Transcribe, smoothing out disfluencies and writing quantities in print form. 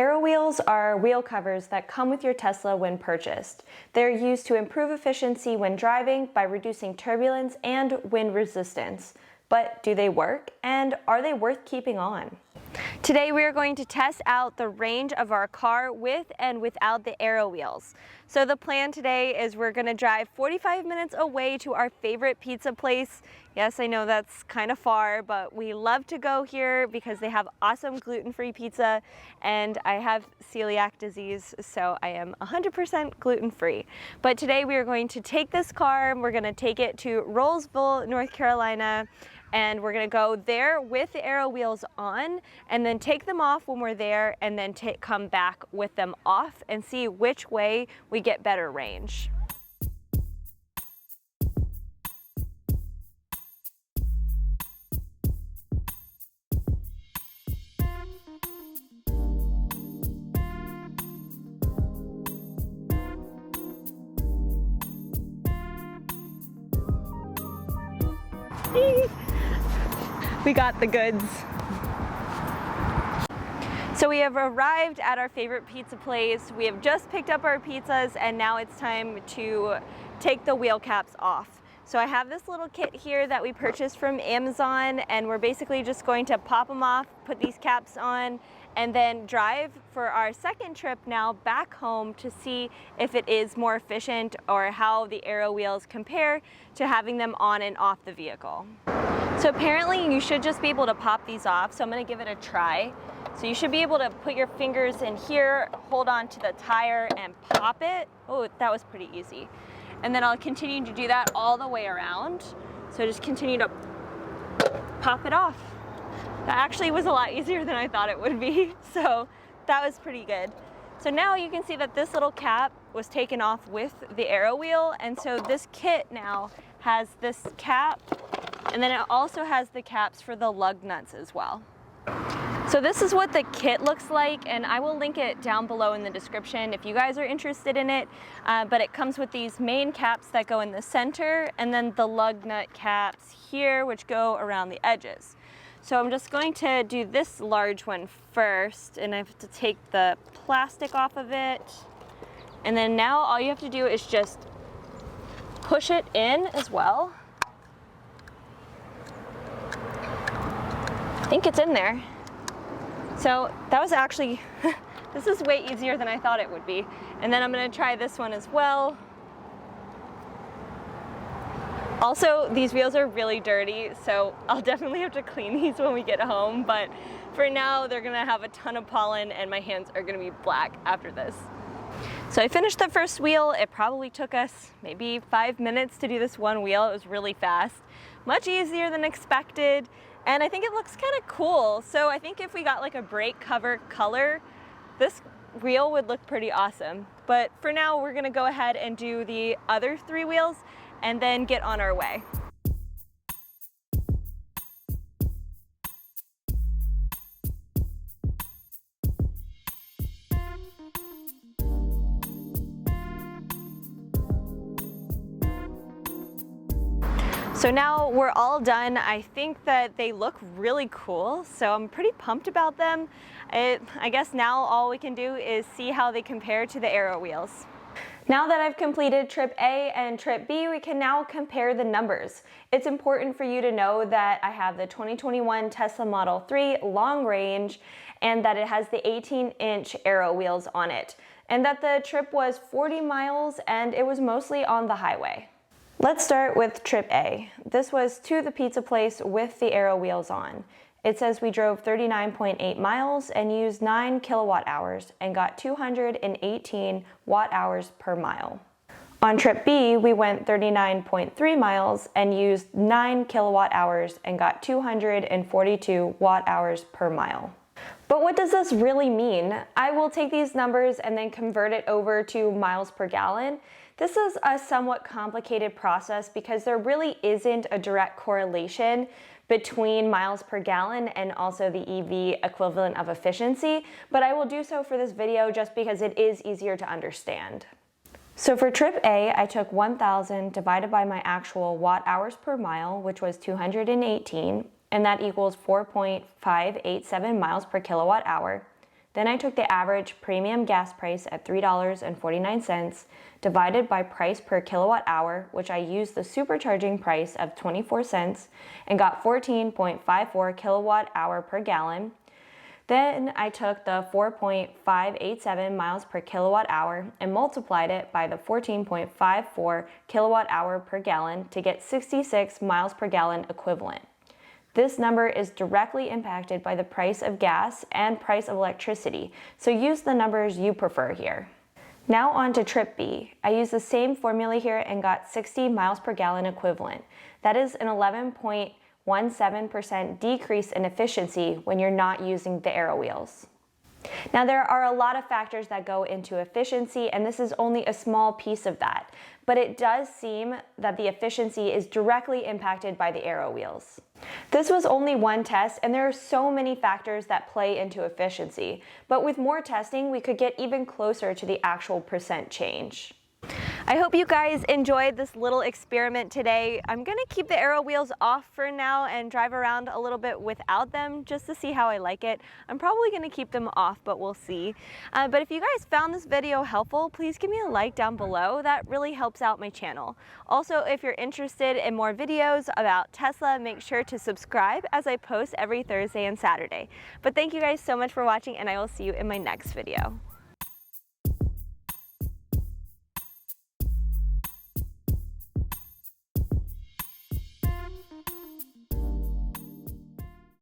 Aero wheels are wheel covers that come with your Tesla when purchased. They're used to improve efficiency when driving by reducing turbulence and wind resistance. But do they work? And are they worth keeping on? Today we are going to test out the range of our car with and without the Aero wheels. So the plan today is we're going to drive 45 minutes away to our favorite pizza place. Yes, I know that's kind of far, but we love to go here because they have awesome gluten-free pizza, and I have celiac disease, so I am 100% gluten-free. But today we are going to take this car, we're going to take it to Rolesville, North Carolina, and we're gonna go there with the Aero wheels on and then take them off when we're there and then come back with them off and see which way we get better range. We got the goods. So we have arrived at our favorite pizza place. We have just picked up our pizzas and now it's time to take the wheel caps off. So I have this little kit here that we purchased from Amazon, and we're basically just going to pop them off, put these caps on, and then drive for our second trip now back home to see if it is more efficient or how the Aero wheels compare to having them on and off the vehicle. So apparently you should just be able to pop these off, so I'm gonna give it a try. So you should be able to put your fingers in here, hold on to the tire and pop it. Oh, that was pretty easy. And then I'll continue to do that all the way around. So just continue to pop it off. That actually was a lot easier than I thought it would be. So that was pretty good. So now you can see that this little cap was taken off with the Aero wheel. And so this kit now has this cap, and then it also has the caps for the lug nuts as well. So this is what the kit looks like, and I will link it down below in the description if you guys are interested in it. But it comes with these main caps that go in the center, and then the lug nut caps here, which go around the edges. So I'm just going to do this large one first, and I have to take the plastic off of it. And then now all you have to do is just push it in as well. I think it's in there. So that was actually, this is way easier than I thought it would be. And then I'm gonna try this one as well. Also, these wheels are really dirty, so I'll definitely have to clean these when we get home, but for now, they're gonna have a ton of pollen and my hands are gonna be black after this. So I finished the first wheel. It probably took us maybe 5 minutes to do this one wheel. It was really fast, much easier than expected. And I think it looks kind of cool. So I think if we got like a brake cover color, this wheel would look pretty awesome. But for now, we're gonna go ahead and do the other 3 wheels and then get on our way. So now we're all done. I think that they look really cool, so I'm pretty pumped about them. I guess now all we can do is see how they compare to the Aero wheels. Now that I've completed trip A and trip B, we can now compare the numbers. It's important for you to know that I have the 2021 Tesla Model 3 long range and that it has the 18-inch Aero wheels on it, and that the trip was 40 miles and it was mostly on the highway. Let's start with trip A. This was to the pizza place with the Aero wheels on. It says we drove 39.8 miles and used 9 kilowatt hours and got 218 watt hours per mile. On trip B, we went 39.3 miles and used 9 kilowatt hours and got 242 watt hours per mile. But what does this really mean? I will take these numbers and then convert it over to miles per gallon. This is a somewhat complicated process because there really isn't a direct correlation between miles per gallon and also the EV equivalent of efficiency, but I will do so for this video just because it is easier to understand. So for trip A, I took 1,000 divided by my actual watt hours per mile, which was 218, and that equals 4.587 miles per kilowatt hour. Then I took the average premium gas price at $3.49 divided by price per kilowatt hour, which I used the supercharging price of 24 cents and got 14.54 kilowatt hour per gallon. Then I took the 4.587 miles per kilowatt hour and multiplied it by the 14.54 kilowatt hour per gallon to get 66 miles per gallon equivalent. This number is directly impacted by the price of gas and price of electricity, so use the numbers you prefer here. Now on to trip B. I used the same formula here and got 60 miles per gallon equivalent. That is an 11.17% decrease in efficiency when you're not using the Aero wheels. Now there are a lot of factors that go into efficiency, and this is only a small piece of that, but it does seem that the efficiency is directly impacted by the Aero wheels. This was only one test, and there are so many factors that play into efficiency, but with more testing we could get even closer to the actual percent change. I hope you guys enjoyed this little experiment today. I'm gonna keep the Aero wheels off for now and drive around a little bit without them just to see how I like it. I'm probably gonna keep them off, but we'll see. But if you guys found this video helpful, please give me a like down below. That really helps out my channel. Also, if you're interested in more videos about Tesla, make sure to subscribe as I post every Thursday and Saturday. But thank you guys so much for watching, and I will see you in my next video.